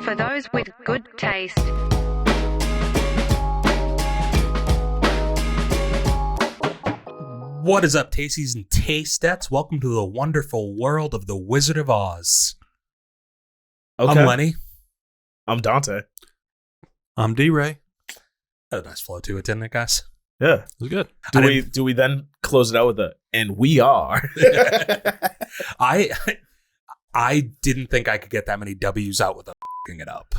For those with good taste. What is up, Tasties and Tastettes? Welcome to the wonderful world of the Wizard of Oz. Okay. I'm Lenny. I'm Dante. I'm D-Ray. Had a nice flow to it, didn't it, guys? Yeah. It was good. Do we then close it out with a and we are? I didn't think I could get that many W's out without f***ing it up.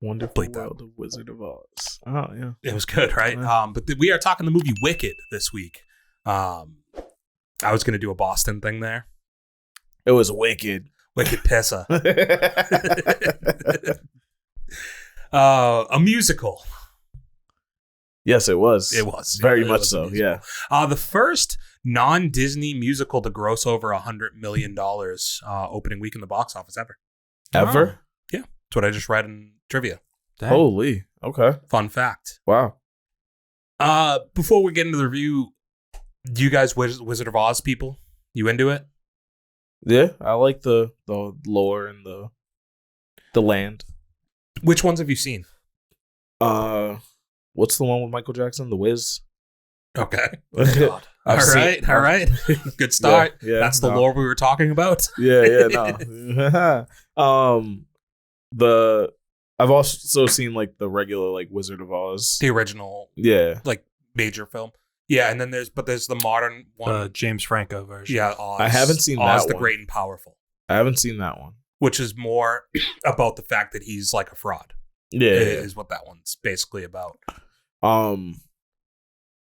Wonderful Bleep that. world of Wizard of Oz. Oh yeah. It was good, right? Yeah. But we are talking the movie Wicked this week. I was going to do a Boston thing there. It was wicked. Wicked Pissa. A musical. Yes, it was. It was. Very It much was a so. musical. Yeah. The first non-Disney musical to gross over $100 million opening week in the box office ever. Ever? Yeah. That's what I just read in trivia. Dang. Holy. Okay. Fun fact. Wow. Before we get into the review, do you guys Wizard of Oz people? You into it? Yeah, I like the lore and the land. Which ones have you seen? What's the one with Michael Jackson? The Wiz. Okay. God. I've All right. Good start. Yeah, That's the no. lore we were talking about. Yeah, no. I've also seen like the regular like Wizard of Oz. The original, Yeah. like, major film. Yeah, and then there's the modern one. James Franco version. Yeah, Oz. I haven't seen Oz that the one. Great and Powerful, I haven't seen that one. which is more about the fact that he's like a fraud. Yeah. Is what that one's basically about. I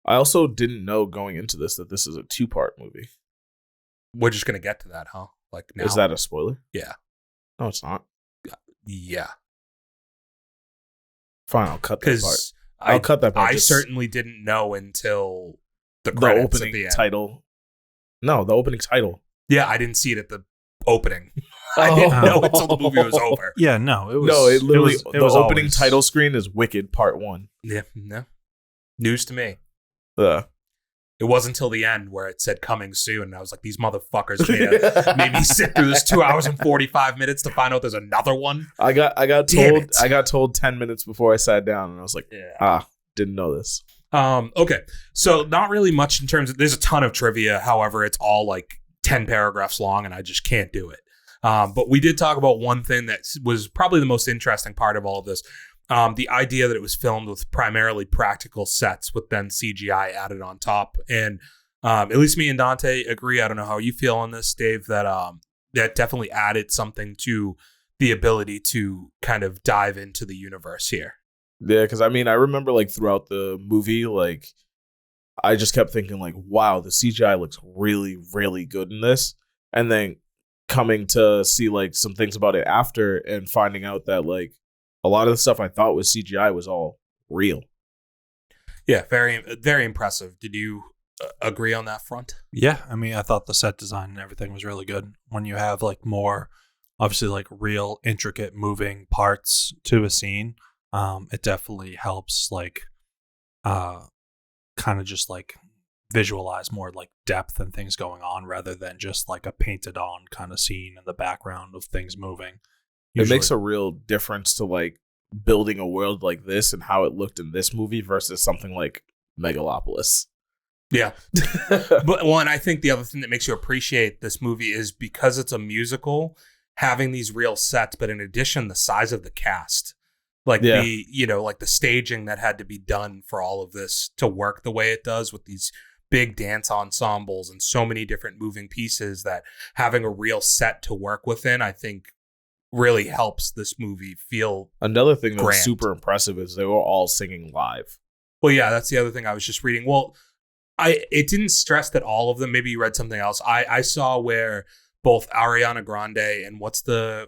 also didn't know going into this that this is a 2-part movie. We're just gonna get to that, huh? Like now. Is that a spoiler? Yeah. No, it's not. Yeah. Fine, I'll cut that part. Because I'll cut that part. I Just certainly didn't know until the the credits at opening the end. title. No, the opening title. Yeah, I didn't see it at the opening. I didn't know until the movie was over. Yeah, no, it was. No, it literally it the was opening always- title screen is Wicked Part 1. Yeah, no. News to me. Yeah. It wasn't until the end where it said coming soon. And I was like, these motherfuckers made me sit through this 2 hours and 45 minutes to find out there's another one. I got Damn told it. I got told 10 minutes before I sat down and I was like, didn't know this. Okay. So not really much in terms of, there's a ton of trivia. However, it's all like 10 paragraphs long and I just can't do it. But we did talk about one thing that was probably the most interesting part of all of this. The idea that it was filmed with primarily practical sets with then CGI added on top. And at least me and Dante agree. I don't know how you feel on this, Dave, that that definitely added something to the ability to kind of dive into the universe here. Yeah, because I mean, I remember like throughout the movie, like I just kept thinking like, wow, the CGI looks really, really good in this. And then coming to see like some things about it after and finding out that like a lot of the stuff I thought was CGI was all real. Yeah, very, very impressive. Did you agree on that front? Yeah, I mean, I thought the set design and everything was really good. When you have like more, obviously, like real intricate moving parts to a scene, it definitely helps like, kind of just like visualize more like depth and things going on rather than just like a painted on kind of scene in the background of things moving. It makes a real difference to like building a world like this and how it looked in this movie versus something like Megalopolis. Yeah. But one, I think the other thing that makes you appreciate this movie is because it's a musical, having these real sets, but in addition, the size of the cast. Like the, you know, like the staging that had to be done for all of this to work the way it does with these big dance ensembles and so many different moving pieces that having a real set to work within, I think really helps this movie feel. Another thing that's grand. super impressive is they were all singing live. Well, yeah, that's the other thing I was just reading. Well, it didn't stress that all of them, maybe you read something else. I saw where both Ariana Grande and what's the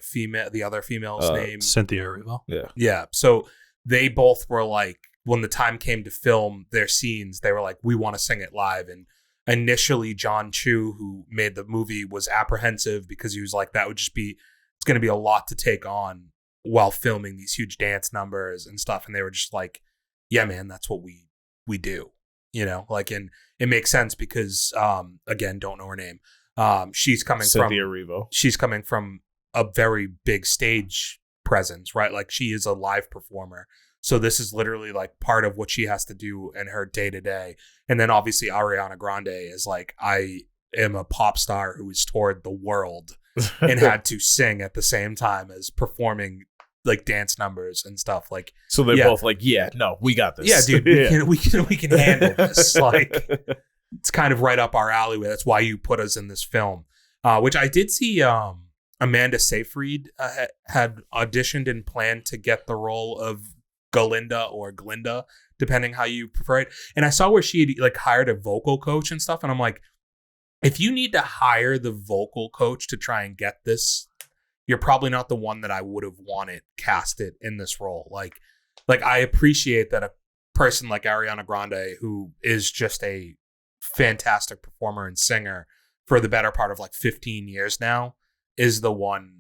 other female's name? Cynthia Erivo. Yeah. Yeah. So they both were like, when the time came to film their scenes, they were like, we want to sing it live. And initially John Chu, who made the movie, was apprehensive because he was like, it's going to be a lot to take on while filming these huge dance numbers and stuff. And they were just like, yeah, man, that's what we do, you know, like, and it makes sense because, again, don't know her name. She's coming Cynthia Erivo. She's coming from a very big stage presence, right? Like she is a live performer. So this is literally like part of what she has to do in her day to day. And then obviously Ariana Grande is like, I am a pop star who has toured the world and had to sing at the same time as performing like dance numbers and stuff. Like, so they're both like, yeah, no, we got this. Yeah, dude, we can handle this. Like, it's kind of right up our alleyway. That's why you put us in this film. Which I did see. Amanda Seyfried had auditioned and planned to get the role of Galinda or Glinda, depending how you prefer it. And I saw where she had like hired a vocal coach and stuff. And I'm like, if you need to hire the vocal coach to try and get this, you're probably not the one that I would have wanted casted in this role. Like I appreciate that a person like Ariana Grande, who is just a fantastic performer and singer for the better part of like 15 years now, is the one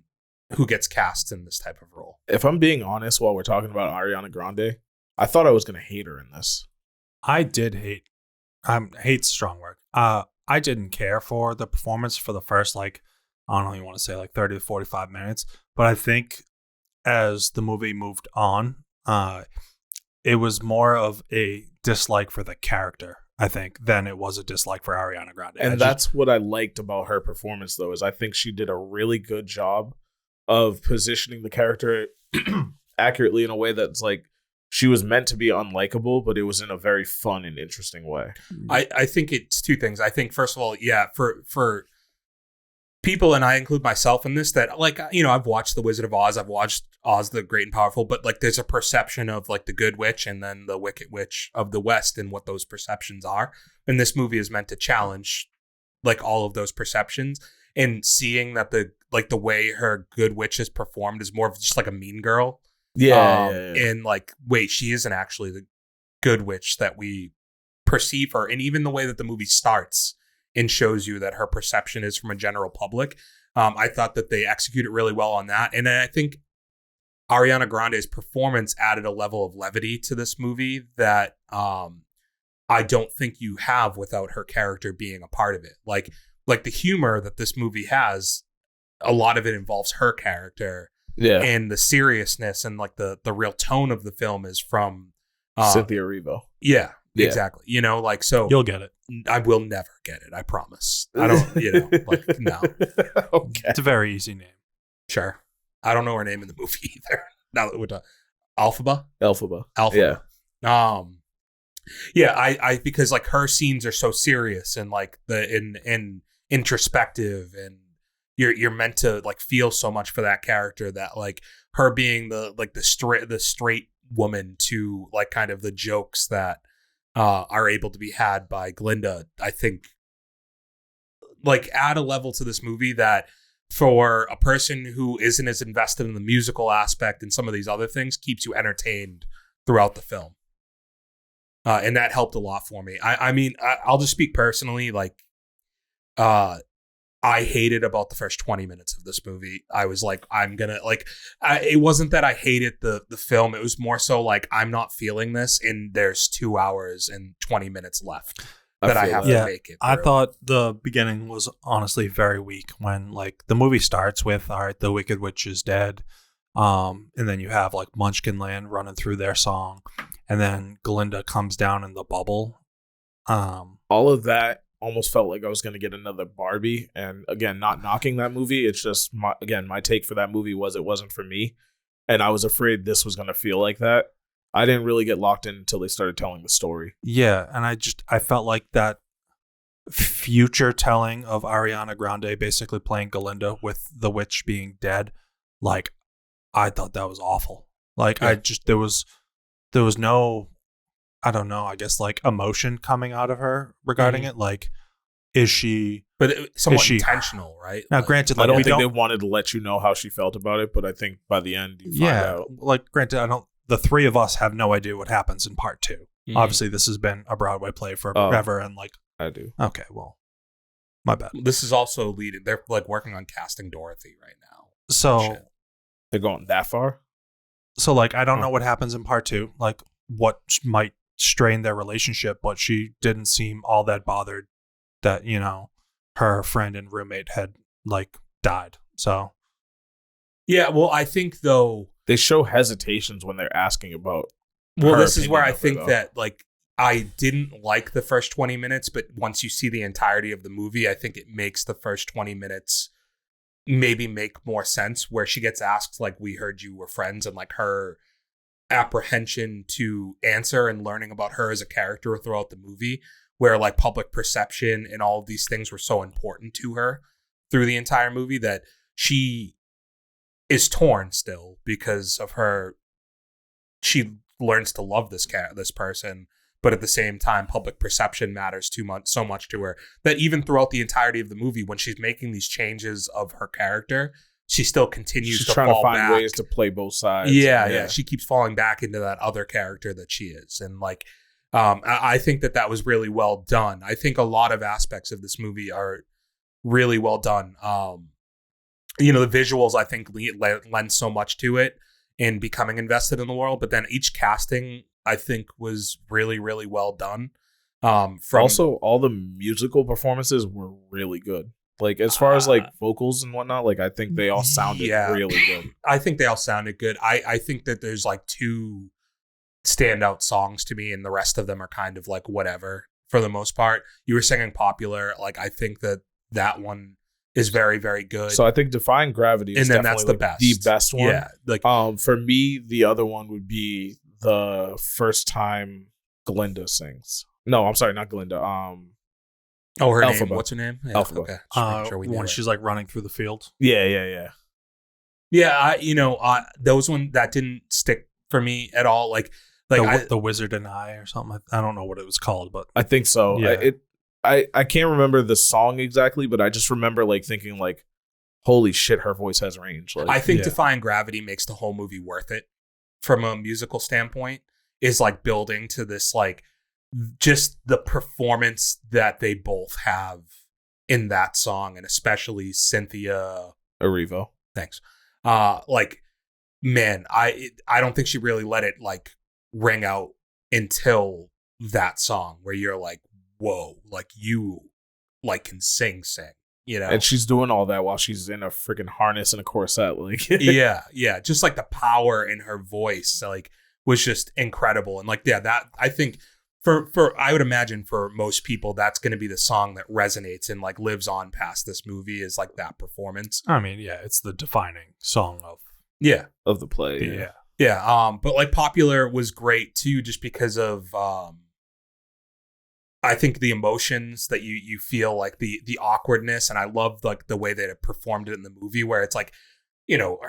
who gets cast in this type of role. If I'm being honest, while we're talking about Ariana Grande, I thought I was going to hate her in this. I did hate. Hate's strong word. I didn't care for the performance for the first, like, I don't even want to say like 30 to 45 minutes. But I think as the movie moved on, it was more of a dislike for the character, I think, than it was a dislike for Ariana Grande. And that's what I liked about her performance, though, is I think she did a really good job of positioning the character accurately in a way that's like she was meant to be unlikable, but it was in a very fun and interesting way. I think it's two things. I think, first of all, yeah, for people, and I include myself in this, that like, you know, I've watched The Wizard of Oz, I've watched Oz the Great and Powerful, but like there's a perception of like the good witch and then the wicked witch of the West and what those perceptions are. And this movie is meant to challenge like all of those perceptions, and seeing that the way her good witch is performed is more of just like a mean girl. Yeah. And like, wait, she isn't actually the good witch that we perceive her. And even the way that the movie starts and shows you that her perception is from a general public. I thought that they executed really well on that. And I think Ariana Grande's performance added a level of levity to this movie that I don't think you have without her character being a part of it. Like the humor that this movie has, a lot of it involves her character. Yeah. And the seriousness and like the real tone of the film is from Cynthia Erivo. Yeah, exactly. You know, like, so you'll get it. I will never get it. I promise. I don't, you know, like, no. Okay. It's a very easy name. Sure. I don't know her name in the movie either. Now that we're talking. Alphaba. Yeah. Yeah, I because like her scenes are so serious and like in introspective, and you're meant to like feel so much for that character, that like her being the straight woman to like kind of the jokes that are able to be had by Glinda, I think like add a level to this movie that for a person who isn't as invested in the musical aspect and some of these other things keeps you entertained throughout the film. And that helped a lot for me. I mean, I'll just speak personally. Like, I hated about the first 20 minutes of this movie. I was like, I'm gonna like. It wasn't that I hated the film. It was more so like I'm not feeling this, and there's 2 hours and 20 minutes left that I have to make it through. I thought the beginning was honestly very weak when like the movie starts with, all right, the Wicked Witch is dead. And then you have like Munchkinland running through their song, and then Glinda comes down in the bubble. All of that almost felt like I was going to get another Barbie. And again, not knocking that movie. It's just my take for that movie was it wasn't for me. And I was afraid this was going to feel like that. I didn't really get locked in until they started telling the story. Yeah. And I felt like that future telling of Ariana Grande basically playing Galinda with the witch being dead. Like, I thought that was awful. Like, yeah. There was no, I don't know, I guess like emotion coming out of her regarding it. Like, is she? But somewhat intentional, right? Now, like, granted, I don't think they wanted to let you know how she felt about it, but I think by the end you find out. Like, granted, the three of us have no idea what happens in part 2. Mm-hmm. Obviously, this has been a Broadway play forever, and like I do. Okay, well, my bad. This is also leading. They're like working on casting Dorothy right now. So they're going that far. So like, I don't know what happens in part 2. Like, what might strain their relationship, but she didn't seem all that bothered that, you know, her friend and roommate had like died. So yeah, well, I think though they show hesitations when they're asking about. Well, her this is where I opinion of it, think though. that like I didn't like the first 20 minutes, but once you see the entirety of the movie, I think it makes the first 20 minutes maybe make more sense, where she gets asked like, we heard you were friends, and like her apprehension to answer and learning about her as a character throughout the movie, where like public perception and all of these things were so important to her through the entire movie that she is torn still because of her. She learns to love this person, but at the same time, public perception matters so much to her that even throughout the entirety of the movie, when she's making these changes of her character, she still continues She's to trying to fall find back. ways to play both sides. Yeah. She keeps falling back into that other character that she is. And like, I think that was really well done. I think a lot of aspects of this movie are really well done. The visuals, I think, lend so much to it in becoming invested in the world. But then each casting, I think, was really, really well done. Also, all the musical performances were really good. Like, as far as like vocals and whatnot, like I think they all sounded really good. I think they all sounded good. I think that there's like two standout songs to me, and the rest of them are kind of like whatever for the most part. You were singing Popular. Like, I think that one is very, very good. So I think Defying Gravity is and then definitely that's the best one. Yeah. Like, for me, the other one would be the first time Glinda sings. No, I'm sorry, not Glinda. her Elphaba. name. What's her name? Yeah, Elphaba. okay. Just making sure we knew When it. she's like running through the field. Yeah. Yeah, those one that didn't stick for me at all. Like the Wizard and I or something. I don't know what it was called, but I think so. Yeah. I can't remember the song exactly, but I just remember like thinking like, holy shit, her voice has range. Like, I think Yeah. Defying Gravity makes the whole movie worth it from a musical standpoint. Is like building to this like just the performance that they both have in that song, and especially Cynthia. Erivo. Thanks. Like, man, I don't think she really let it like ring out until that song where you're like, whoa, like you like can sing, And she's doing all that while she's in a freaking harness and a corset. Like, yeah. Just like the power in her voice, like, was just incredible. And like, yeah, that I think for I would imagine for most people, that's going to be the song that resonates and like lives on past this movie, is like that performance. I mean, yeah, it's the defining song of of the play. Yeah. But like Popular was great too, just because of I think the emotions that you feel, like the awkwardness, and I love like the way that it performed it in the movie, where it's like,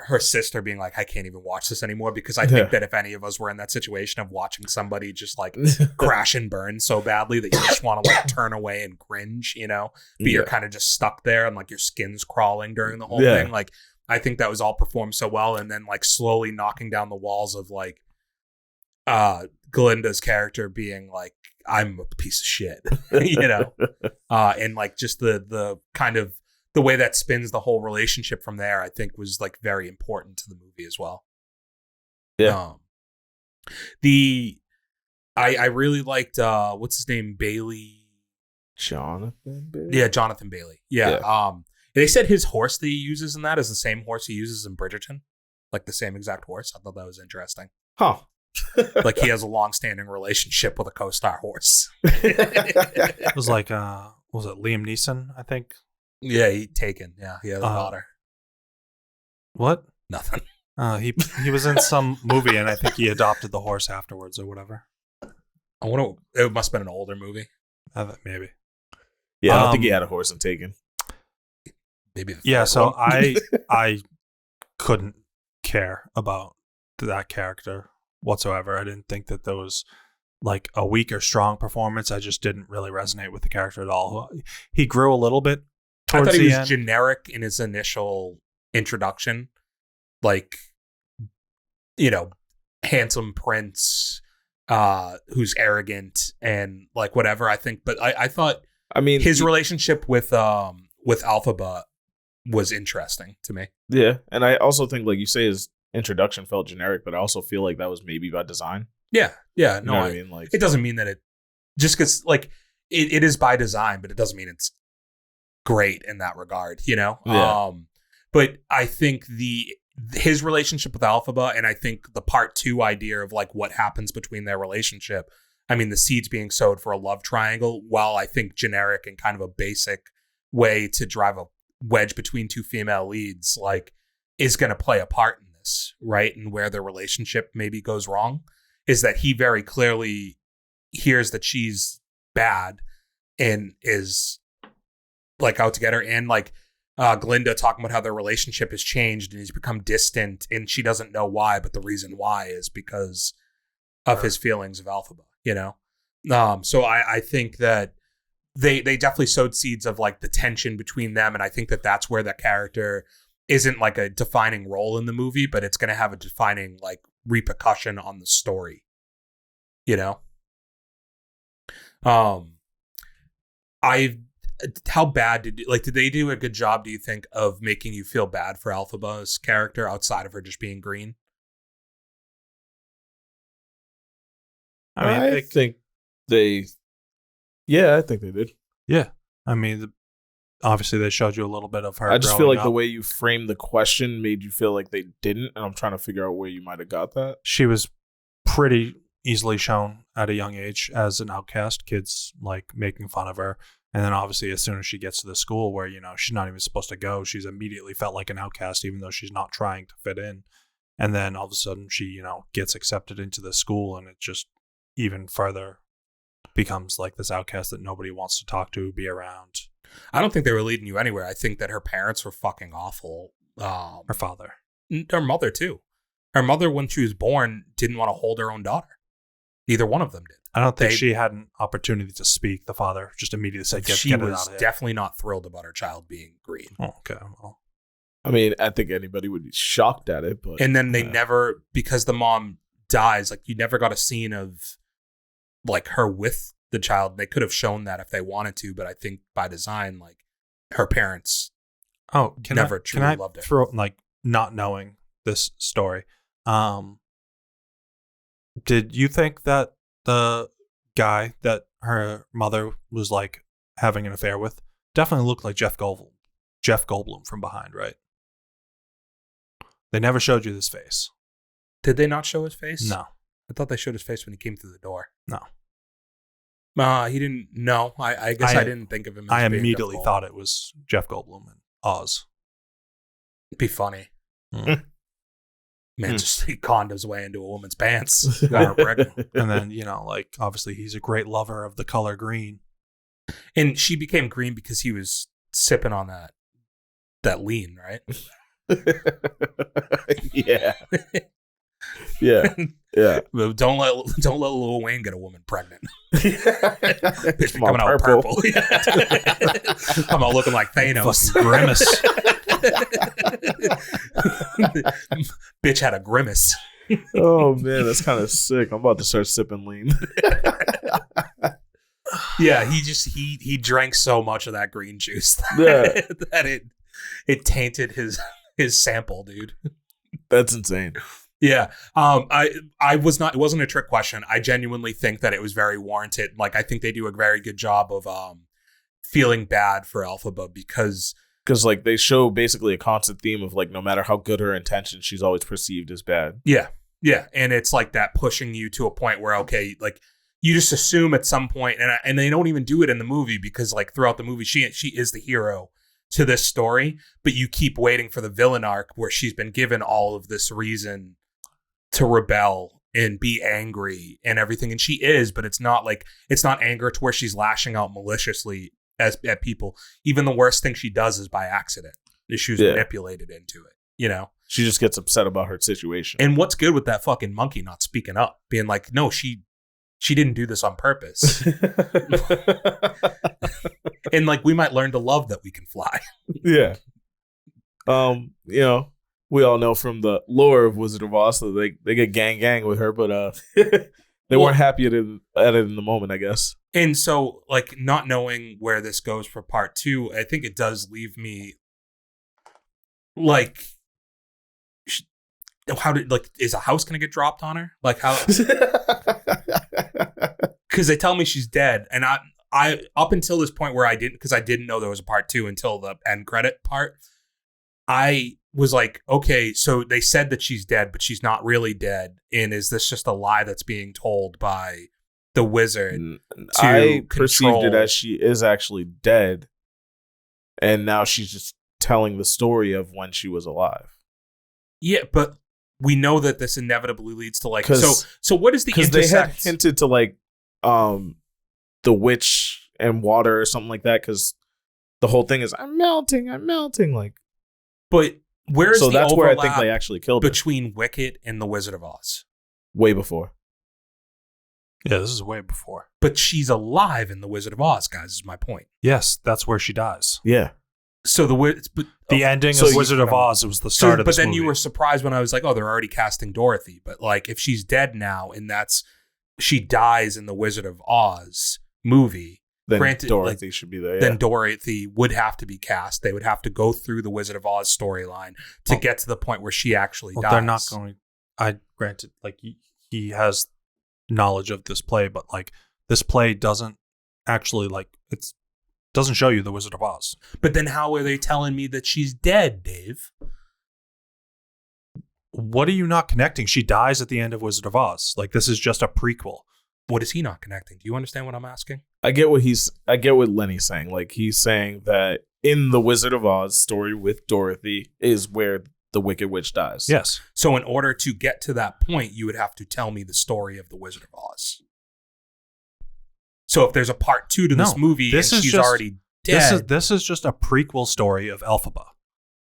her sister being like, I can't even watch this anymore, because I think that if any of us were in that situation of watching somebody just like crash and burn so badly that you just want to like turn away and cringe, but you're kind of just stuck there and like your skin's crawling during the whole thing. Like, I think that was all performed so well. And then like slowly knocking down the walls of like Glinda's character being like, I'm a piece of shit, and like just the kind of the way that spins the whole relationship from there, I think was like very important to the movie as well. Yeah. I really liked what's his name, Bailey. Jonathan Bailey? Yeah, Jonathan Bailey. Yeah. They said his horse that he uses in that is the same horse he uses in Bridgerton, like the same exact horse. I thought that was interesting. Huh. Like he has a long-standing relationship with a co-star horse. It was like was it Liam Neeson, I think? Yeah, he had a daughter. What? Nothing. He was in some movie, and I think he adopted the horse afterwards or whatever. It must have been an older movie. Maybe. Yeah, I don't think he had a horse in Taken. Maybe. Yeah, so I couldn't care about that character whatsoever. I didn't think that there was like a weak or strong performance. I just didn't really resonate with the character at all. He grew a little bit. I thought he was end. generic in his initial introduction, like, handsome prince who's arrogant and like whatever. I think, but I thought, his relationship with Elphaba was interesting to me. Yeah, and I also think, like you say, his introduction felt generic, but I also feel like that was maybe by design. Yeah. No, You know what I mean? Like, it doesn't mean that it just because like it is by design, but it doesn't mean it's great in that regard, Yeah. But I think the his relationship with Alphaba, and I think the part 2 idea of like what happens between their relationship. I mean, the seeds being sowed for a love triangle, while I think generic and kind of a basic way to drive a wedge between 2 female leads, like, is going to play a part in this, right? And where their relationship maybe goes wrong is that he very clearly hears that she's bad and is like out to get her, and like Glinda talking about how their relationship has changed and he's become distant, and she doesn't know why, but the reason why is because of his feelings of Alphaba, you know? So I think that they definitely sowed seeds of like the tension between them, and I think that that's where that character isn't like a defining role in the movie, but it's going to have a defining like repercussion on the story, you know? How bad did they do a good job, do you think, of making you feel bad for Alphaba's character outside of her just being green? I mean, I think they did. Yeah. I mean, obviously they showed you a little bit of her. I just feel growing like the up. way you framed the question made you feel like they didn't, and I'm trying to figure out where you might have got that. She was pretty easily shown at a young age as an outcast, kids like making fun of her. And then obviously as soon as she gets to the school where, you know, she's not even supposed to go, she's immediately felt like an outcast, even though she's not trying to fit in. And then all of a sudden she, you know, gets accepted into the school, and it just even further becomes like this outcast that nobody wants to talk to, be around. I don't think they were leading you anywhere. I think that her parents were fucking awful. Her father. Her mother too. Her mother, when she was born, didn't want to hold her own daughter. Neither one of them did. I don't think she had an opportunity to speak. The father just immediately said, she get it out was of here. definitely not thrilled about her child being green. Oh, okay. Well, I mean, I think anybody would be shocked at it, but And then they never, because the mom dies, like you never got a scene of like her with the child. They could have shown that if they wanted to, but I think by design, like her parents never truly loved it. Throw, like, not knowing this story, did you think that the guy that her mother was like having an affair with definitely looked like Jeff Goldblum from behind, right? They never showed you his face. Did they not show his face? No. I thought they showed his face when he came through the door. No. He didn't. No, I guess I didn't think of him. As I being immediately Jeff Goldblum. thought it was Jeff Goldblum in Oz. It'd be funny. Mm. Man, just he conned his way into a woman's pants. Got her pregnant. And then, you know, like, obviously he's a great lover of the color green. And she became green because he was sipping on that lean, right? yeah. Yeah. Yeah. Don't let Lil Wayne get a woman pregnant. Bitch Come on, coming out purple. purple. Come out looking like Thanos. Fucking grimace. Bitch had a grimace. Oh man, that's kind of sick. I'm about to start sipping lean. Yeah, he drank so much of that green juice Yeah. that it tainted his sample, dude. That's insane. Yeah. I was not, it wasn't a trick question. I genuinely think that it was very warranted. Like, I think they do a very good job of feeling bad for Elphaba because like they show basically a constant theme of like no matter how good her intentions, she's always perceived as bad. Yeah. And it's like that pushing you to a point where, okay, like you just assume at some point, and they don't even do it in the movie because like throughout the movie, she is the hero to this story, but you keep waiting for the villain arc where she's been given all of this reason to rebel and be angry and everything. And she is, but it's not anger to where she's lashing out maliciously at people. Even the worst thing she does is by accident. She was manipulated into it, you know? She just gets upset about her situation. And what's good with that fucking monkey not speaking up, being like, no, she didn't do this on purpose. And like, we might learn to love that we can fly. Yeah. You know, we all know from the lore of Wizard of Oz that they get gang with her, but they weren't happy at it in the moment, I guess. And so, like, not knowing where this goes for part 2, I think it does leave me like, is a house gonna get dropped on her? Like, how? Because they tell me she's dead, and I up until this point where I didn't know there was a part 2 until the end credit part, I was like, okay, so they said that she's dead, but she's not really dead. And is this just a lie that's being told by the wizard? I perceived it as she is actually dead, and now she's just telling the story of when she was alive. Yeah, but we know that this inevitably leads to like so what is the intersect? Because they had hinted to like the witch and water or something like that, because the whole thing is I'm melting like. But where's so the that's where I overlap think they actually killed her. between Wicket and the Wizard of Oz? Way before. Yeah, this is way before. But she's alive in the Wizard of Oz, guys. Is my point. Yes, that's where she dies. Yeah. So the ending so of Wizard of Oz, it was the start of this But then movie. you were surprised when I was like, oh, they're already casting Dorothy. But like, if she's dead now and she dies in the Wizard of Oz movie, then granted, Dorothy should be there. Yeah. Then Dorothy would have to be cast. They would have to go through the Wizard of Oz storyline to get to the point where she actually dies. They're not going. Granted, like he has knowledge of this play, but like this play doesn't actually doesn't show you the Wizard of Oz. But then how are they telling me that she's dead, Dave? What are you not connecting? She dies at the end of Wizard of Oz. Like, this is just a prequel. What is he not connecting? Do you understand what I'm asking? I get what Lenny's saying. Like, he's saying that in the Wizard of Oz story with Dorothy is where the Wicked Witch dies. Yes. So in order to get to that point, you would have to tell me the story of the Wizard of Oz. So if there's a part 2 to this movie and she's already dead. This is just a prequel story of Elphaba.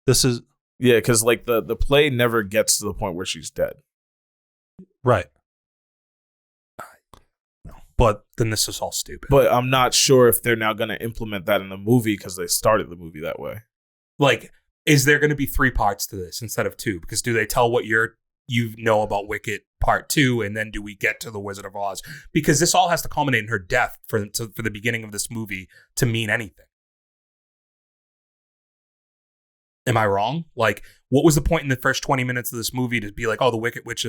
This is... Yeah, because like the play never gets to the point where she's dead. Right. But then this is all stupid. But I'm not sure if they're now going to implement that in the movie because they started the movie that way. Like, is there going to be 3 parts to this instead of 2? Because do they tell what you know about Wicket part 2, and then do we get to the Wizard of Oz? Because this all has to culminate in her death for the beginning of this movie to mean anything. Am I wrong? Like, what was the point in the first 20 minutes of this movie to be like, oh, the Wicked Witch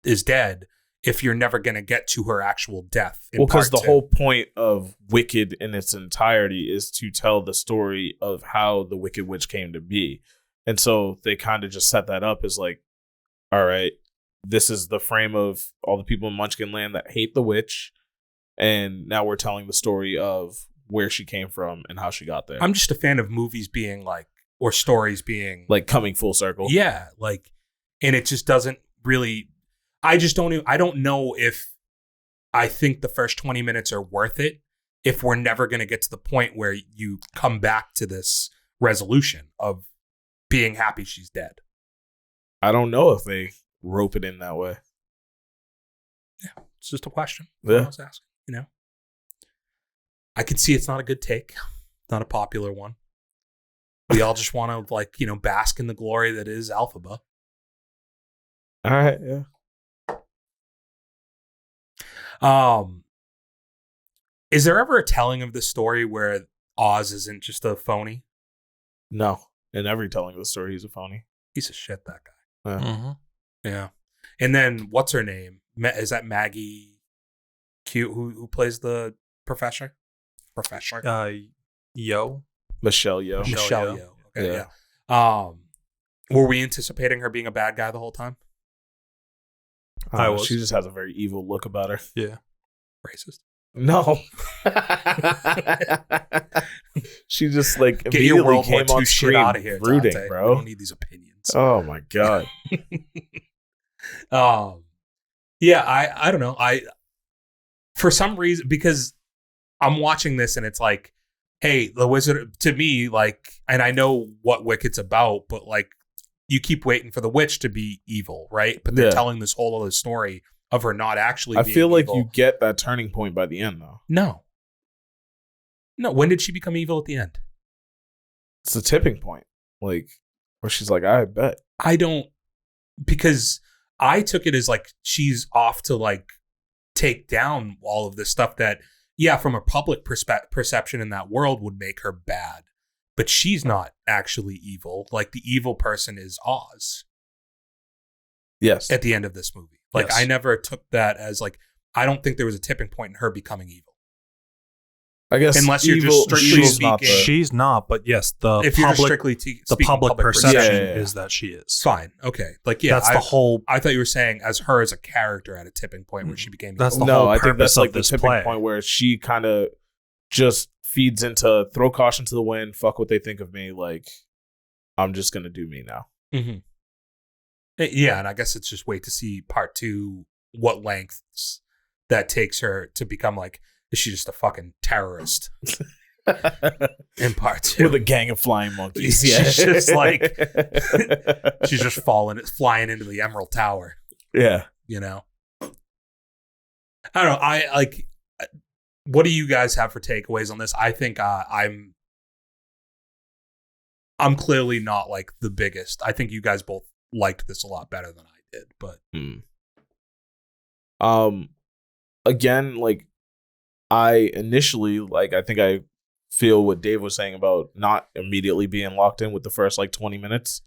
is dead, if you're never going to get to her actual death? Well, because the whole point of Wicked in its entirety is to tell the story of how the Wicked Witch came to be. And so they kind of just set that up as like, all right, this is the frame of all the people in Munchkin Land that hate the witch. And now we're telling the story of where she came from and how she got there. I'm just a fan of movies being like, or stories being like coming full circle. Yeah. Like, and it just doesn't really, I don't know if I think the first 20 minutes are worth it if we're never going to get to the point where you come back to this resolution of being happy she's dead. I don't know if they rope it in that way. Yeah, it's just a question. Yeah. I was asking, I can see it's not a good take, not a popular one. We all just want to bask in the glory that is Elphaba. All right, yeah. Is there ever a telling of this story where Oz isn't just a phony? No. In every telling of the story, he's a phony. Piece of shit, that guy. Yeah. Mm-hmm. Yeah. And then what's her name? Is that Maggie Q who plays the professor? Yo. Michelle Yeoh. Michelle Yeoh. Okay, yeah. Were we anticipating her being a bad guy the whole time? I was. She just has a very evil look about her. Yeah. Racist. No. She just like get your World War came on II shit screen out of here, brooding, Dante. bro. We don't need these opinions. Oh my god. Yeah, I don't know. For some reason, because I'm watching this and it's like, hey, the wizard, to me, like, and I know what Wicket's about, but like, you keep waiting for the witch to be evil, right? But they're telling this whole other story of her not actually being feel like evil. you get that turning point by the end, though. No, when did she become evil at the end? It's the tipping point. Like, where she's like, I bet. I don't, because I took it as like, she's off to like take down all of this stuff that, yeah, from a public perception in that world would make her bad. But she's not actually evil. Like, the evil person is Oz. Yes. At the end of this movie. Like, yes. I never took that as like, I don't think there was a tipping point in her becoming evil. I guess Unless you're just strictly evil's not speaking- She's not, but yes, the if you're just public strictly the speaking public perception Yeah. is that she is. fine. Okay. Like, yeah, That's the whole. I thought you were saying as her as a character at a tipping point where she became That's evil. the no, whole I think purpose that's like of the this tipping play. point where she kind of just feeds into throw caution to the wind. Fuck what they think of me. Like, I'm just gonna do me now. Mhm. Yeah, and I guess it's just wait to see part 2, what lengths that takes her to become like, is she just a fucking terrorist in part 2? With a gang of flying monkeys. She's Yeah. just like- She's just flying into the Emerald Tower, yeah. you know? I don't know. I like, what do you guys have for takeaways on this? I think I'm clearly not like the biggest. I think you guys both liked this a lot better than I did, but Again, like I initially like I think I feel what Dave was saying about not immediately being locked in with the first like 20 minutes.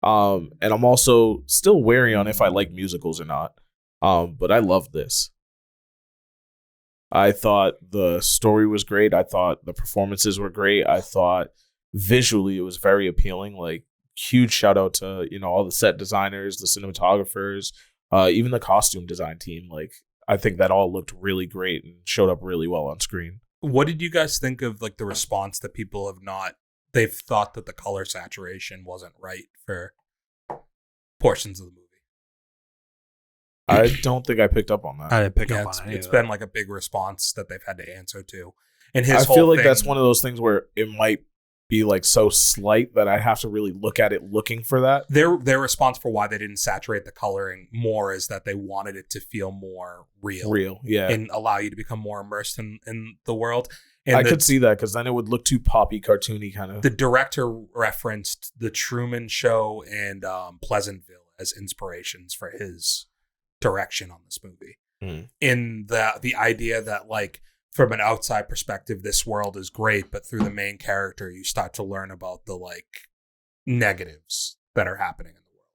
And I'm also still wary on if I like musicals or not. But I love this. I thought the story was great. I thought the performances were great. I thought visually it was very appealing. Like, huge shout out to, you know, all the set designers, the cinematographers, even the costume design team. Like, I think that all looked really great and showed up really well on screen. what did you guys think of like the response that people have they've thought that the color saturation wasn't right for portions of the movie? I don't think I picked up on that. I didn't pick Yeah, up on it's it. been like a big response that they've had to answer to. And his I whole feel like thing, that's one of those things where it might be like so slight that I have to really look at it looking for that. their response for why they didn't saturate the coloring more is that they wanted it to feel more real Yeah. and allow you to become more immersed in the world. And I could see that because then it would look too poppy, cartoony kind of. the director referenced the Truman Show and Pleasantville as inspirations for his direction on this movie. In the idea that, like, from an outside perspective, this world is great, but through the main character, you start to learn about the like negatives that are happening in the world,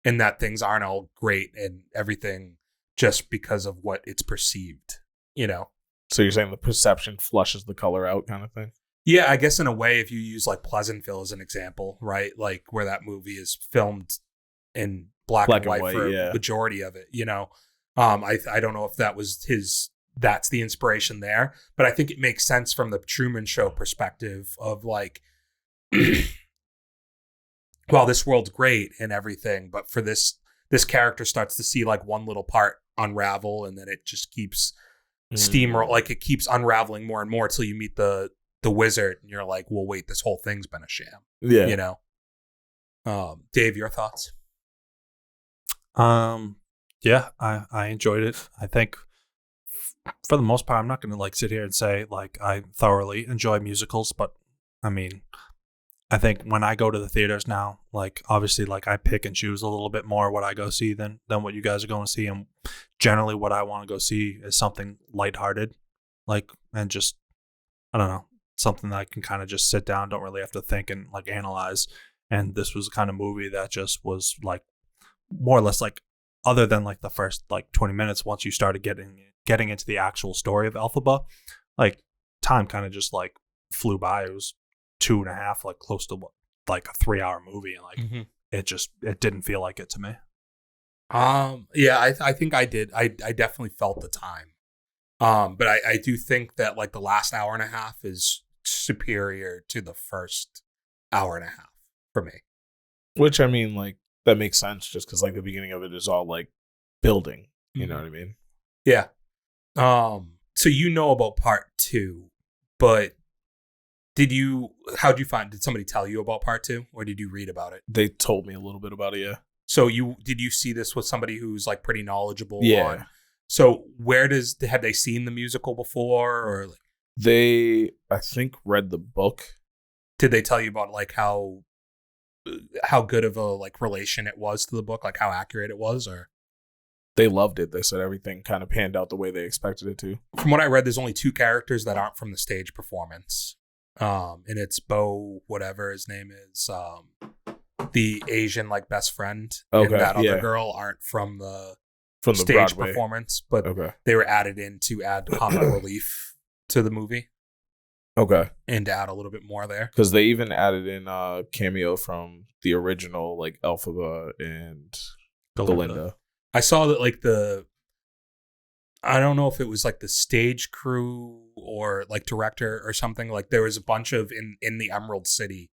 and that things aren't all great and everything just because of what it's perceived, you know? So you're saying the perception flushes the color out kind of thing? Yeah, I guess in a way, if you use like Pleasantville as an example, right? Like where that movie is filmed in black and white for yeah. majority of it, you know? I don't know if that was that's the inspiration there, but I think it makes sense from the Truman Show perspective of like, well, this world's great and everything, but for this character starts to see like one little part unravel, and then it just keeps steamroll, like it keeps unraveling more and more until you meet the wizard, and you're like, well, wait, this whole thing's been a sham. Yeah. You know? Dave, your thoughts? Yeah, I enjoyed it. I think for the most part, I'm not going to like sit here and say like I thoroughly enjoy musicals, but I mean, I think when I go to the theaters now, like obviously like I pick and choose a little bit more what I go see than what you guys are going to see, and generally what I want to go see is something lighthearted, like, and just, I don't know, something that I can kind of just sit down, don't really have to think and like analyze. And this was the kind of movie that just was like more or less like, other than like the first like 20 minutes, once you started getting into the actual story of Elphaba, like time kind of just like flew by. It was 2.5, like close to like a 3-hour movie, and like it didn't feel like it to me. Yeah, I think I did. I definitely felt the time. But I do think that like the last hour and a half is superior to the first hour and a half for me. Which, I mean, like, that makes sense just because like the beginning of it is all like building. You know what I mean? Yeah. So you know about part 2, but did you somebody tell you about part 2, or did you read about it? They told me a little bit about it, yeah. So did you see this with somebody who's like pretty knowledgeable? Yeah. So had they seen the musical before, or like, They, I think, read the book. did they tell you about like how good of a like relation it was to the book, like how accurate it was? Or They loved it. They said everything kind of panned out the way they expected it to. from what I read, there's only 2 characters that aren't from the stage performance. And it's Bo, whatever his name is, the Asian like best friend, and that other girl aren't from the stage Broadway performance, but Okay. they were added in to add comic relief to the movie. Okay. and to add a little bit more there. Because they even added in a cameo from the original, like Elphaba and Galinda. I saw that like I don't know if it was like the stage crew or like director or something. Like there was a bunch of in the Emerald City,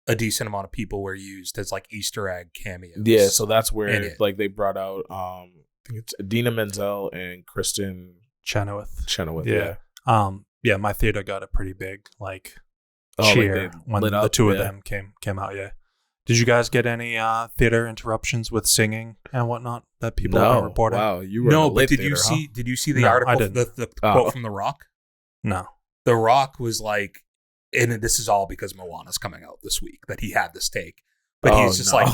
a decent amount of people were used as like Easter egg cameos. Yeah, so that's where like they brought out I think it's Idina Menzel and Kristen Chenoweth. Yeah. Yeah, my theater got a pretty big like Oh, cheer like, they when lit the up, two of yeah. them came out. Yeah. Did you guys get any theater interruptions with singing and whatnot that people have been reporting? Wow, you were No, in a but lit did theater, you see? huh? Did you see the No, I article? didn't. The quote from The Rock. No. The Rock was like, and this is all because Moana's coming out this week, that he had this take. But he's just like,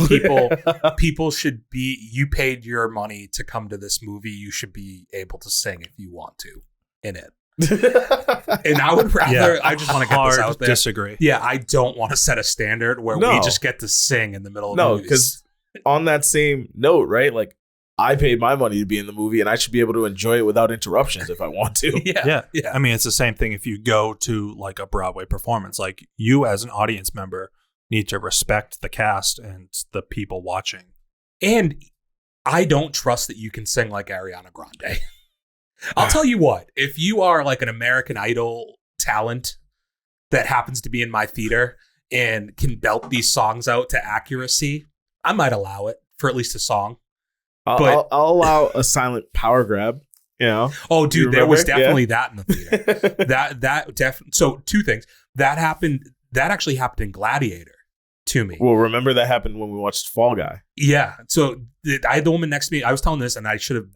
people should be, you paid your money to come to this movie. You should be able to sing if you want to in it. And I would rather, I just want to get this out there. Disagree. Yeah, I don't want to set a standard where we just get to sing in the middle of movies. because on that same note, right? Like, I paid my money to be in the movie, and I should be able to enjoy it without interruptions if I want to. Yeah. I mean, it's the same thing if you go to like a Broadway performance. Like you as an audience member need to respect the cast and the people watching. And I don't trust that you can sing like Ariana Grande. I'll tell you what, if you are like an American Idol talent that happens to be in my theater and can belt these songs out to accuracy, I might allow it for at least a song. I'll allow a silent power grab. You know? Oh, dude, there was definitely that in the theater. that So two things that happened. That actually happened in Gladiator to me. Well, remember that happened when we watched Fall Guy. Yeah. So I had the woman next to me. I was telling this, and I should have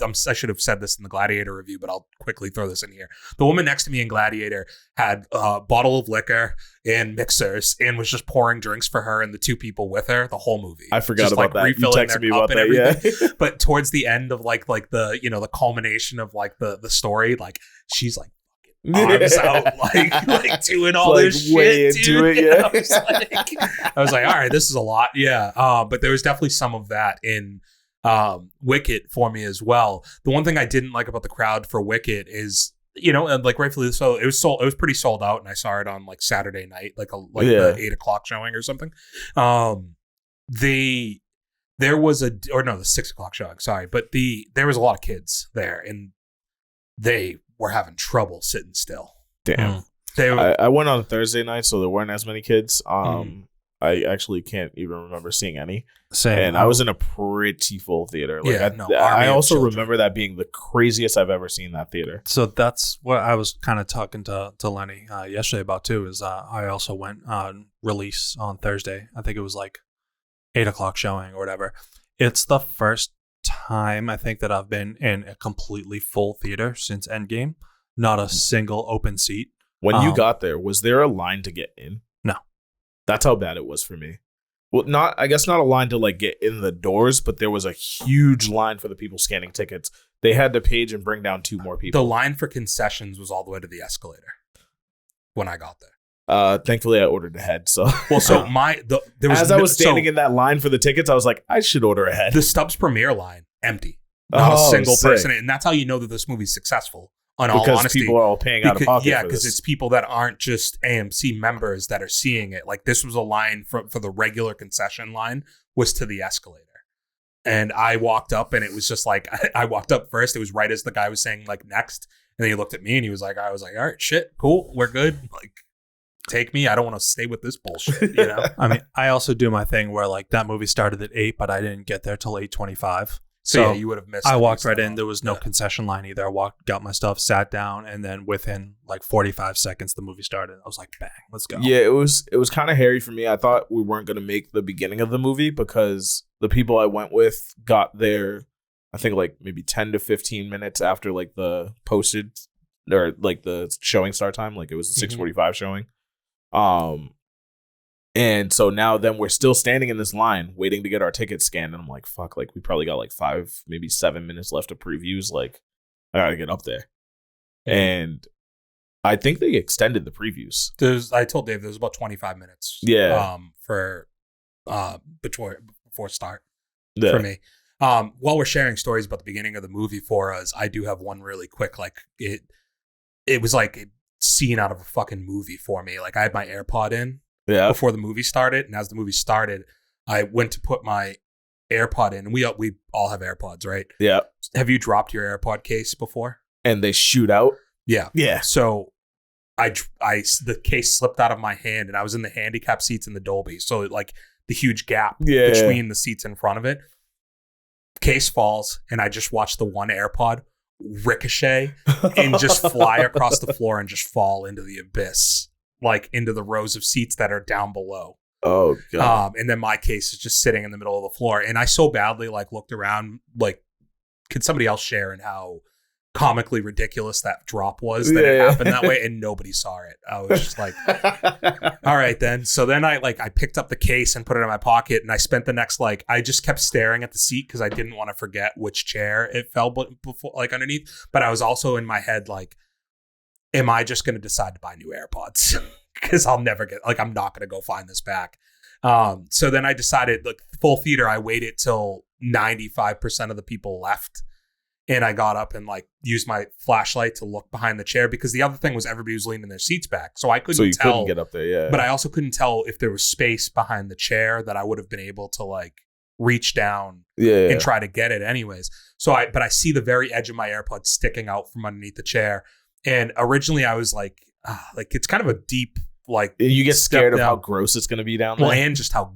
said this in the Gladiator review, but I'll quickly throw this in here. The woman next to me in Gladiator had a bottle of liquor and mixers, and was just pouring drinks for her and the two people with her the whole movie. I forgot just, about like, that. You refilling texted their me cup about and that. everything. Yeah. But towards the end of like the the culmination of like the story, like she's like arms out, like doing all like this way shit, into dude. it, yeah. I was like, all right, this is a lot, yeah. But there was definitely some of that in Wicket for me as well. The one thing I didn't like about the crowd for Wicket is, and like rightfully so, it was pretty sold out, and I saw it on like Saturday night, the 8:00 showing or something. There was the 6:00 showing, sorry, but there was a lot of kids there, and they were having trouble sitting still. Damn. I went on Thursday night, so there weren't as many kids. I actually can't even remember seeing any. Same. And I was in a pretty full theater. I also remember that being the craziest I've ever seen that theater. So that's what I was kind of talking to Lenny yesterday about too, is I also went on release on Thursday. I think it was like 8:00 showing or whatever. It's the first time I think that I've been in a completely full theater since Endgame. Not a single open seat. When you got there, was there a line to get in? No. That's how bad it was for me. Well, I guess not a line to like get in the doors, but there was a huge line for the people scanning tickets. They had to page and bring down 2 more people. The line for concessions was all the way to the escalator when I got there. Thankfully, I ordered ahead. So, I was standing in that line for the tickets, I was like, I should order ahead. The Stubbs premiere line empty, not a single person, and that's how you know that this movie's successful. Because people are all paying out of pocket. Yeah, because it's people that aren't just AMC members that are seeing it. Like this was a line for the regular concession line was to the escalator. And I walked up, and it was just like, I walked up first. It was right as the guy was saying like next. And then he looked at me and he was like, I was like, all right, shit, cool. We're good. Like, take me. I don't want to stay with this bullshit, I mean, I also do my thing where like that movie started at 8, but I didn't get there till 8:25. So yeah, you would have missed. I walked right in. There was no concession line either. I got my stuff, sat down, and then within like 45 seconds, the movie started. I was like, bang, let's go. Yeah, it was kind of hairy for me. I thought we weren't going to make the beginning of the movie because the people I went with got there, I think like maybe 10 to 15 minutes after like the posted or like the showing start time. Like it was a 6:45 showing. And so now then we're still standing in this line waiting to get our tickets scanned. And I'm like, fuck, like we probably got like 5, maybe 7 minutes left of previews. Like I gotta get up there. And I think they extended the previews. I told Dave there's about 25 minutes. Yeah. For before start Yeah. for me. While we're sharing stories about the beginning of the movie for us, I do have one really quick. Like it was like scene out of a fucking movie for me. Like I had my AirPod in Yeah. before the movie started, and as the movie started, I went to put my AirPod in. And we all have AirPods, right? Yeah. Have you dropped your AirPod case before? And they shoot out. Yeah. Yeah. So the case slipped out of my hand, and I was in the handicap seats in the Dolby. So like the huge gap between the seats in front of it. Case falls, and I just watched the one AirPod ricochet and just fly across the floor and just fall into the abyss, like into the rows of seats that are down below. Oh god. And then my case is just sitting in the middle of the floor, and I so badly like looked around, like, could somebody else share in how comically ridiculous that drop was that it happened that way, and nobody saw it. I was just like, all right then. So then I picked up the case and put it in my pocket, and I spent the next I just kept staring at the seat because I didn't want to forget which chair it fell before, like, underneath. But I was also in my head like, am I just going to decide to buy new AirPods? Because I'll never get, like, I'm not going to go find this back. So then I decided, like, full theater, I waited till 95% of the people left. And I got up and like used my flashlight to look behind the chair, because the other thing was everybody was leaning their seats back. So I couldn't tell. Couldn't get up there, yeah. But I also couldn't tell if there was space behind the chair that I would have been able to like reach down and try to get it anyways. But I see the very edge of my AirPod sticking out from underneath the chair. And originally I was like it's kind of a deep, like, you get scared of how gross it's going to be down there. Well, and just how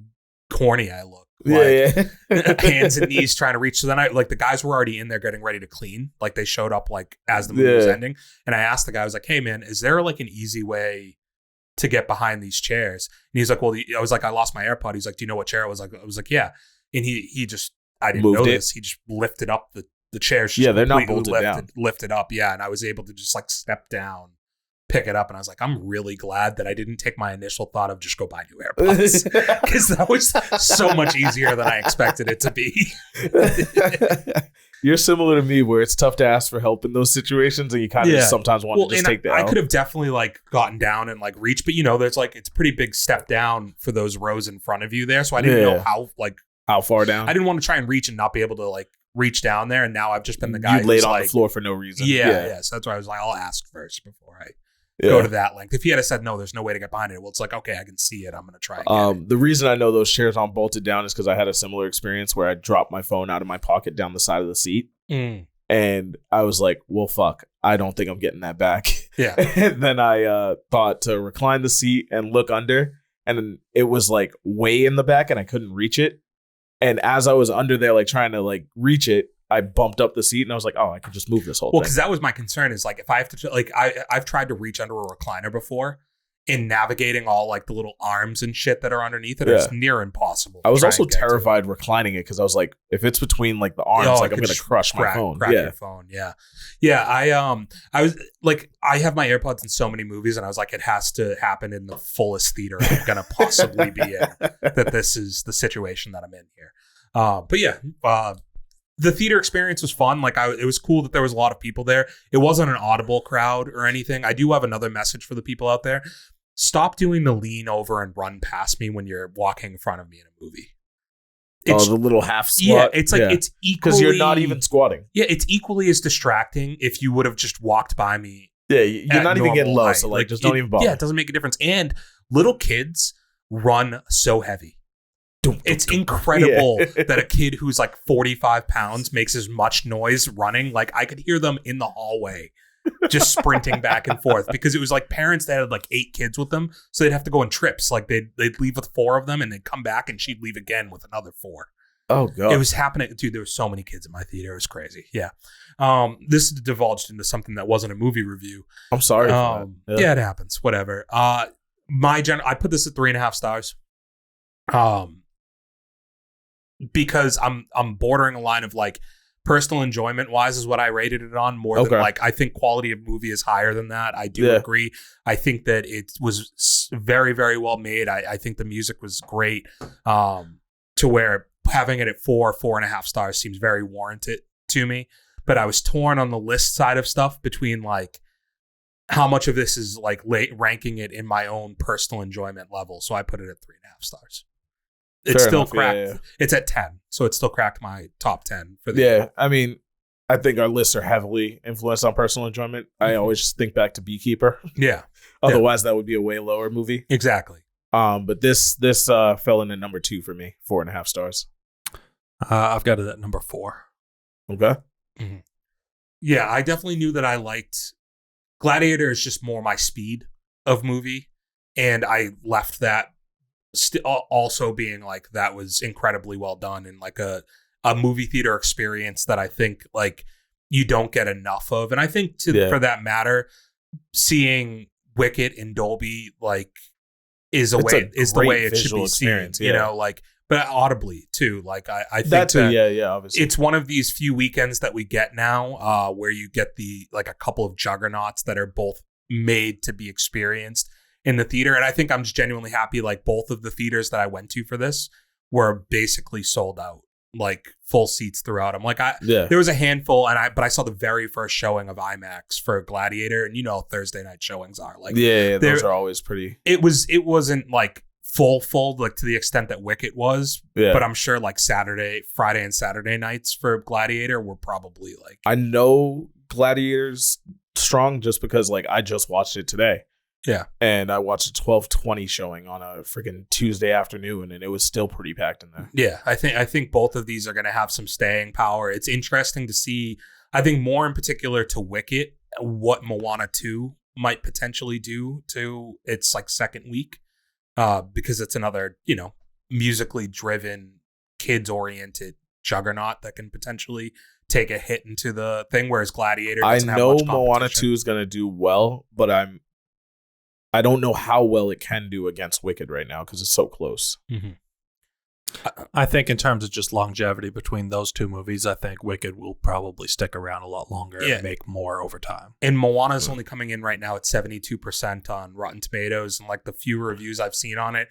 corny I look. Hands and knees trying to reach. So then the guys were already in there getting ready to clean. Like they showed up like as the movie was ending. And I asked the guy, I was like, hey man, is there like an easy way to get behind these chairs? And he's like, well, I was like, I lost my AirPod. He's like, do you know what chair it was? I was like, yeah. And he just, I didn't know this. He just lifted up the chairs. They're not bolted down. Lifted up. Yeah. And I was able to just like step down, pick it up, and I was like, I'm really glad that I didn't take my initial thought of just go buy new AirPods, because that was so much easier than I expected it to be. You're similar to me, where it's tough to ask for help in those situations, and you kind of sometimes want to just take that. I could have definitely like gotten down and like reached, but there's like, it's a pretty big step down for those rows in front of you there, so I didn't know how far down. I didn't want to try and reach and not be able to like reach down there, and now I've just been the guy you laid on the floor for no reason. Yeah. So that's why I was like, I'll ask first before I go to that length. If he had said no, there's no way to get behind it. Well, it's like, okay, I can see it. I'm going to try again. The reason I know those chairs aren't bolted down is because I had a similar experience where I dropped my phone out of my pocket down the side of the seat. And I was like, well, fuck, I don't think I'm getting that back. Yeah. And then I thought to recline the seat and look under, and it was like way in the back and I couldn't reach it. And as I was under there, like trying to like reach it, I bumped up the seat and I was like, oh, I could just move this whole thing. Well, because that was my concern, is like, if I have to, like, I've tried to reach under a recliner before, in navigating all like the little arms and shit that are underneath it, it's near impossible. I was also terrified reclining it, because I was like, if it's between like the arms, like I'm going to crush my phone. Crack your phone. Yeah. I was like, I have my AirPods in so many movies, and I was like, it has to happen in the fullest theater I'm going to possibly be in, that this is the situation that I'm in here. The theater experience was fun. Like, it was cool that there was a lot of people there. It wasn't an audible crowd or anything. I do have another message for the people out there. Stop doing the lean over and run past me when you're walking in front of me in a movie. The little half squat. Yeah, it's like it's equally, because you're not even squatting. Yeah, it's equally as distracting if you would have just walked by me. Yeah, you're not even getting low, so like just don't even bother. Yeah, it doesn't make a difference. And little kids run so heavy. It's incredible that a kid who's like 45 pounds makes as much noise running. Like, I could hear them in the hallway just sprinting back and forth, because it was like parents that had like 8 kids with them, so they'd have to go in trips. Like they'd leave with 4 of them, and they'd come back, and she'd leave again with another 4. Oh god, it was happening, dude. There were so many kids in my theater. It was crazy. Yeah. This divulged into something that wasn't a movie review. I'm sorry for that. Yeah, it happens. Whatever. I put this at 3.5 stars. Because I'm bordering a line of like, personal enjoyment wise is what I rated it on, more than like, I think quality of movie is higher than that. I do agree. I think that it was very, very well made. I think the music was great, to where having it at 4.5 stars seems very warranted to me. But I was torn on the list side of stuff between like how much of this is like ranking it in my own personal enjoyment level. So I put it at 3.5 stars. It's still cracked. It's at 10, so it still cracked my top 10 for the year. I mean, I think our lists are heavily influenced on personal enjoyment. I always think back to Beekeeper. Yeah. Otherwise, that would be a way lower movie. Exactly. But this fell in at number 2 for me, 4.5 stars. I've got it at number 4. Okay. Mm-hmm. Yeah, I definitely knew that I liked Gladiator is just more my speed of movie, and I left that also being like that was incredibly well done and like a movie theater experience that I think like you don't get enough of. And I think for that matter, seeing Wicked in Dolby like is the way it should be seen. You know, like but audibly too. Like I think that too. Yeah. Obviously, it's one of these few weekends that we get now where you get the like a couple of juggernauts that are both made to be experienced in the theater. And I think I'm just genuinely happy. Like both of the theaters that I went to for this were basically sold out, like full seats throughout. I'm like, there was a handful, but I saw the very first showing of IMAX for Gladiator, and you know Thursday night showings are like, those are always pretty. It wasn't like full like to the extent that Wicked was, but I'm sure like Friday and Saturday nights for Gladiator were probably like. I know Gladiator's strong just because like I just watched it today. Yeah. And I watched a 12:20 showing on a freaking Tuesday afternoon, and it was still pretty packed in there. Yeah, I think both of these are going to have some staying power. It's interesting to see, I think more in particular to Wicked, what Moana 2 might potentially do to its like second week, because it's another, you know, musically driven, kids-oriented juggernaut that can potentially take a hit into the thing, whereas Gladiator doesn't have much competition. Moana 2 is going to do well, but I don't know how well it can do against Wicked right now because it's so close. Mm-hmm. I think in terms of just longevity between those two movies, I think Wicked will probably stick around a lot longer and make more over time. And Moana's only coming in right now at 72% on Rotten Tomatoes, and like the few reviews I've seen on it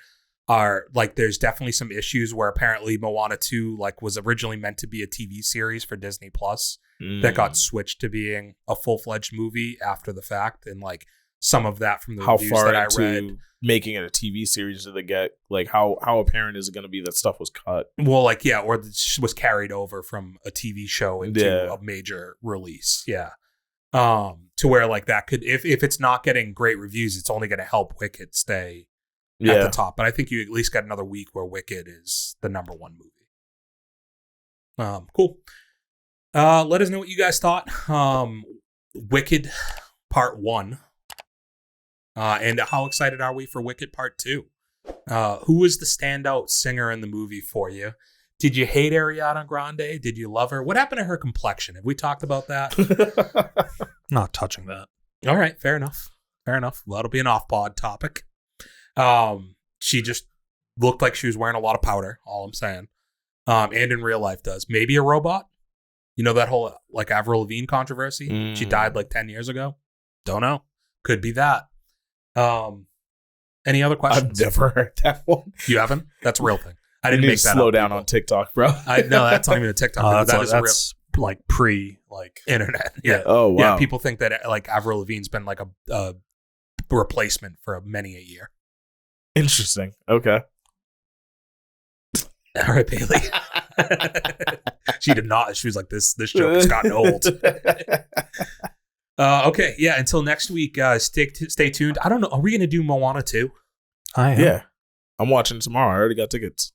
are like there's definitely some issues where apparently Moana 2 like was originally meant to be a TV series for Disney Plus that got switched to being a full-fledged movie after the fact, and like some of that from the reviews that I read. Making it a TV series did they get? Like how apparent is it going to be that stuff was cut? Well, like or was carried over from a TV show into a major release. Yeah, to where like that could if it's not getting great reviews, it's only going to help Wicked stay at the top. But I think you at least got another week where Wicked is the number one movie. Cool. Let us know what you guys thought. Wicked Part 1. And how excited are we for Wicked Part 2? Who was the standout singer in the movie for you? Did you hate Ariana Grande? Did you love her? What happened to her complexion? Have we talked about that? Not touching that. All right, fair enough. Well, that'll be an off-pod topic. She just looked like she was wearing a lot of powder, all I'm saying. And in real life does. Maybe a robot? You know that whole like Avril Lavigne controversy? She died like 10 years ago? Don't know. Could be that. Any other questions? I've never heard that one. You haven't? That's a real thing. I didn't make that slow up, down people. On TikTok, bro. No, that's not even a TikTok. That's like pre internet. Yeah. Oh wow. Yeah. People think that like Avril Lavigne's been like a replacement for many a year. Interesting. Okay. All right, Bailey. She did not. She was like, this joke has gotten old. Okay, yeah. Until next week, stay tuned. I don't know. Are we going to do Moana 2? I am. Yeah, I'm watching tomorrow. I already got tickets.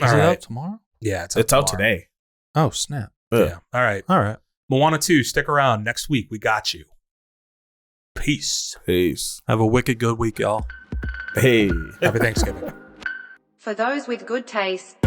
Is it out tomorrow? Yeah, it's out today. Oh snap! Yeah. All right. Moana 2. Stick around next week. We got you. Peace. Have a wicked good week, y'all. Hey. Happy Thanksgiving. For those with good taste.